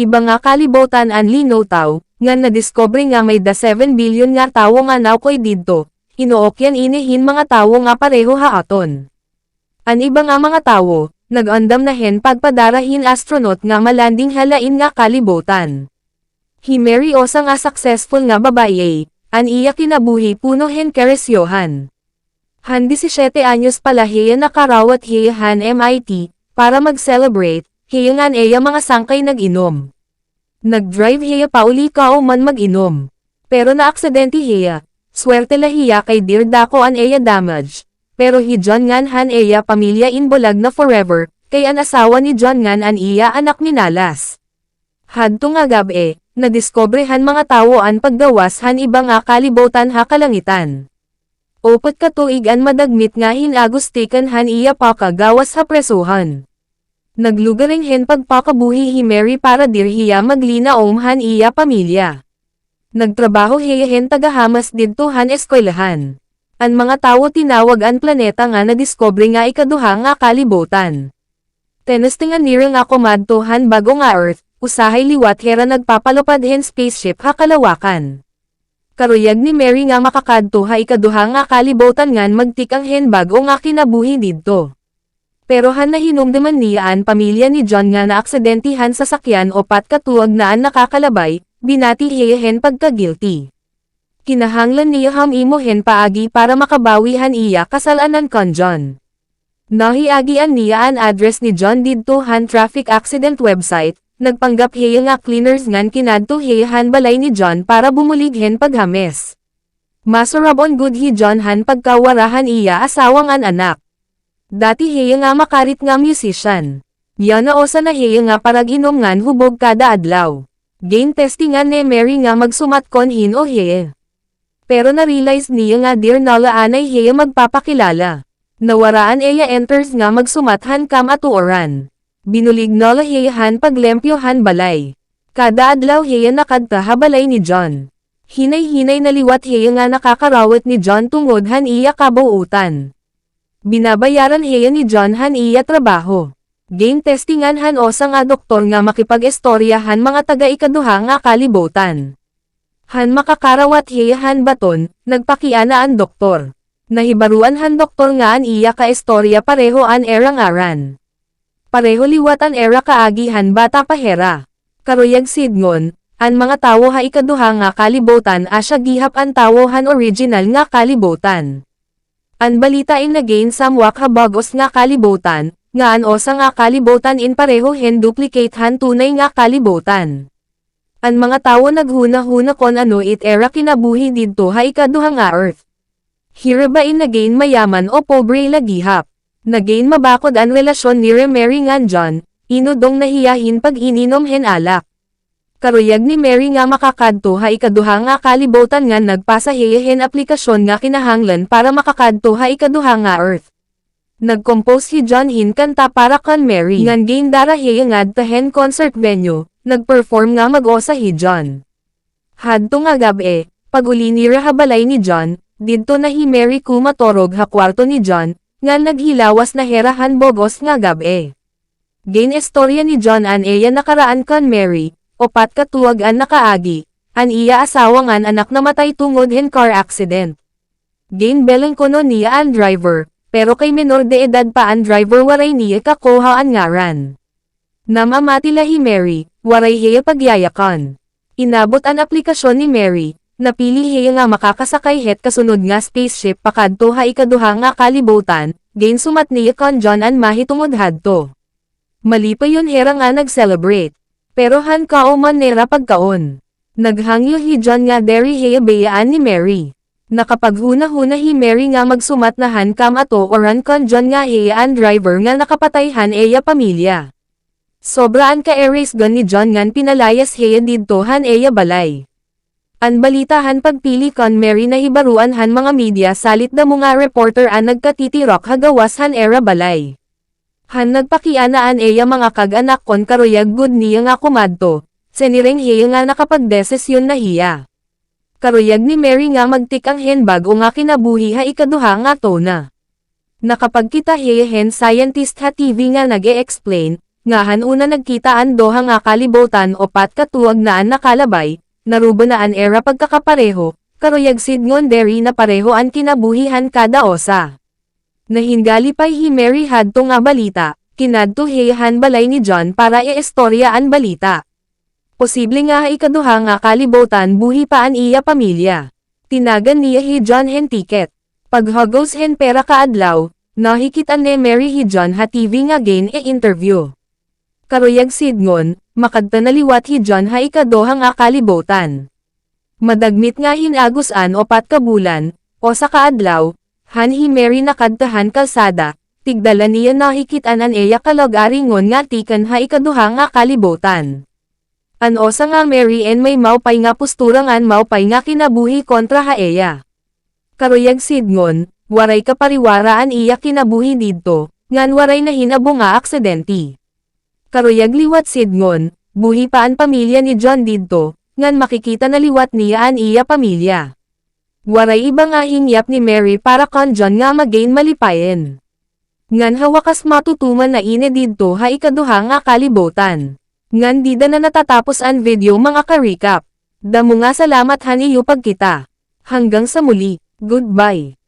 Iba nga kalibutan ang lino tao, nga nadiscover nga may da 7 billion nga tawo nga nawkoy didto, hinuok yan inihin mga tawo nga pareho haaton. An iba nga mga tawo, nag-andam na hen pagpadarahin astronaut nga malanding halain nga kalibutan. Mary Osa nga successful nga babae, an iya kinabuhi puno hen keresyohan. Han 17 anyos pala hiya nakarawat hiya han MIT, para mag-celebrate, hiya ngan eya mga sangkay nag-inom. Nag-drive hiya pauli ka o man mag-inom. Pero na-aksidente hiya, swerte la hiya kay dear dako an eya damage. Pero hi John ngan han eya pamilya inbolag na forever, kay an asawa ni John ngan an iya anak minalas. Hadto nga gabi, nadiskobrehan mga tawo an paggawas han iba nga kalibutan ha kalangitan. Opat katuig an madagmit nga hinagustikan han iya pakagawas ha presuhan. Naglugaring hen pagpakabuhi hi Mary para dir hiya maglinaom han iya pamilya. Nagtrabaho hiya hen tagahamas didto han eskwelahan. An mga tawo tinawag an planeta nga nadiskobre nga ikaduha nga kalibutan. Tenestingan nira nga kumadto han bago nga Earth, usahay liwat hera nagpapalupad hen spaceship ha kalawakan. Karuyag ni Mary nga makakadto ha ikaduha nga kalibutan ngan magtikang hen bago nga kinabuhi didto. Pero han nahinumdaman niya an pamilya ni John nga naaksidentihan sa sakyan o patkatuwag na an nakakalabay, binati hiya hen pagka-guilty. Kinahanglan niya imo hen paagi para makabawihan iya kasalanan kon John. Nahiagian niya an address ni John didto han traffic accident website, nagpanggap hiya nga cleaners ngan kinadto hiya han balay ni John para bumulig hen paghames. Masurabon good hi John han pagkawarahan iya asawang an anak. Dati hiya nga makarit nga musician. Yana osa na hiya nga parag-inom ngan hubog kada adlaw. Gain testingan ni Mary nga magsumat kon hin o hiya. Pero na-realize niya nga dear nala anay hiya magpapakilala. Nawaraan eya enters nga magsumathan kam atuoran. Binulig nala hiya han paglempyohan balay. Kada adlaw hiya nakadta ha balay ni John. Hinay-hinay naliwat hiya nga nakakarawat ni John tungod han iya kabuutan. Binabayaran hiya ni John han iya trabaho. Gain testingan han osa nga doktor nga makipag-estorya han mga taga-ikaduha nga kalibutan. Han makakarawat hiya han baton, nagpakiana an doktor. Nahibaruan han doktor nga an iya ka-estorya pareho an erang aran. Pareho liwat an era kaagi han bata pahera. Karuyag sidngon, an mga tawo ha ikaduha nga kalibutan asya gihap an tawo han original nga kalibutan. An balita in again samwak habagos nga kalibutan, nga an osa nga kalibutan in pareho hen duplicate han tunay nga kalibutan. An mga tawo naghuna-huna kon ano it era kinabuhi didto ha ikaduha nga Earth. Hira ba in again mayaman o pobre lagihap. Nagain mabakod an relasyon ni Mary ngan John, inudong nahiyahin pag ininom hen alak. Karuyag ni Mary nga makakadto ha ikaduha nga kalibutan ngan nagpasa hiyahen aplikasyon nga kinahanglan para makakadto ha ikaduha nga Earth. Nag-compose hi John hin kanta para kan Mary ngan gain dara hiya ngad tahen concert venue, nag-perform nga mag-osa hi John. Hadto nga gabi, pag-uli ni rahabalay ni John, didto na hi Mary kumatorog ha kwarto ni John, nga naghilawas na herahan bogos nga gabi. Gain istorya ni John an eya nakaraan kan Mary, opat katuwag an nakaagi, an iya asawa ngan anak na matay tungod hen car accident. Gain belang kono niya an driver, pero kay menor de edad pa an driver waray niya kakuha an ngaran. Namamati lahi Mary, waray hiya pagyayakan. Inabot an aplikasyon ni Mary, napili hiya nga makakasakay het kasunod nga spaceship pakadto ha ikaduha nga kalibutan, gain sumat niya kon John an mahitungod hadto. Mali pa yun hera nga nag-celebrate. Pero han kauman nera pagkaon. Naghangyo hi John nga deri hiya bayaan ni Mary. Nakapaghuna-huna hi Mary nga magsumat na han kam ato oran kon John nga hiya an driver nga nakapatay han eya pamilya. Sobraan ka erase gun ni John ngan pinalayas hiya didto han eya balay. An balitahan pagpili kon Mary na hibaruan han mga media salit da mga reporter an nagkatitirok hagawas han era balay. Han nagpakianaan eya mga kag-anak kon karuyag good niya nga kumadto, seniring hiya nga nakapagdesisyon na hiya. Karuyag ni Mary nga magtikang hen bago nga kinabuhi ha ikaduha nga tona. Nakapagkita hiya hen scientist ha TV nga nag-e-explain, Ngahan una nagkitaan doha nga kalibutan o pat katuwag naan nakalabay, naruba naan era pagkakapareho, karoyag sidngon deri na pareho an kinabuhihan kada osa. Nahingali pa'y hi Mary hadto nga balita, kinadto heyahan balay ni John para iistorya an balita. Posible nga ikaduha nga kalibutan buhi pa an iya pamilya. Tinagan niya hi John hen tiket. Paghagos hen pera kaadlaw, nahikitan ni Mary hi John ha TV nga gain interview. Karoyag sidngon, makadta naliwat hi John ha ikaduha nga kalibutan. Madagmit nga hinagusan o pat kabulan, o sa kaadlaw, han hi Mary nakadtahan kalsada, tigdala niya nahikitan an eya kalog-aringon nga tikan ha ikaduha nga kalibutan. Ano sa nga Mary en may maupay nga posturangan maupay nga kinabuhi kontra ha eya. Karoyag sidngon, waray kapariwaraan iya kinabuhi didto, ngan waray na hinabo nga aksidenti. Karoyag liwat sidngon, buhi pa an pamilya ni John didto, ngan makikita na liwat niya an iya pamilya. Waray iba nga hingyap ni Mary para kon John nga magain malipayen. Ngan hawakas matutuman na ine didto ha ikaduha nga kalibutan. Ngan dida na natatapos an video mga ka-recap. Damo nga salamat han iyo pagkita. Hanggang sa muli, goodbye.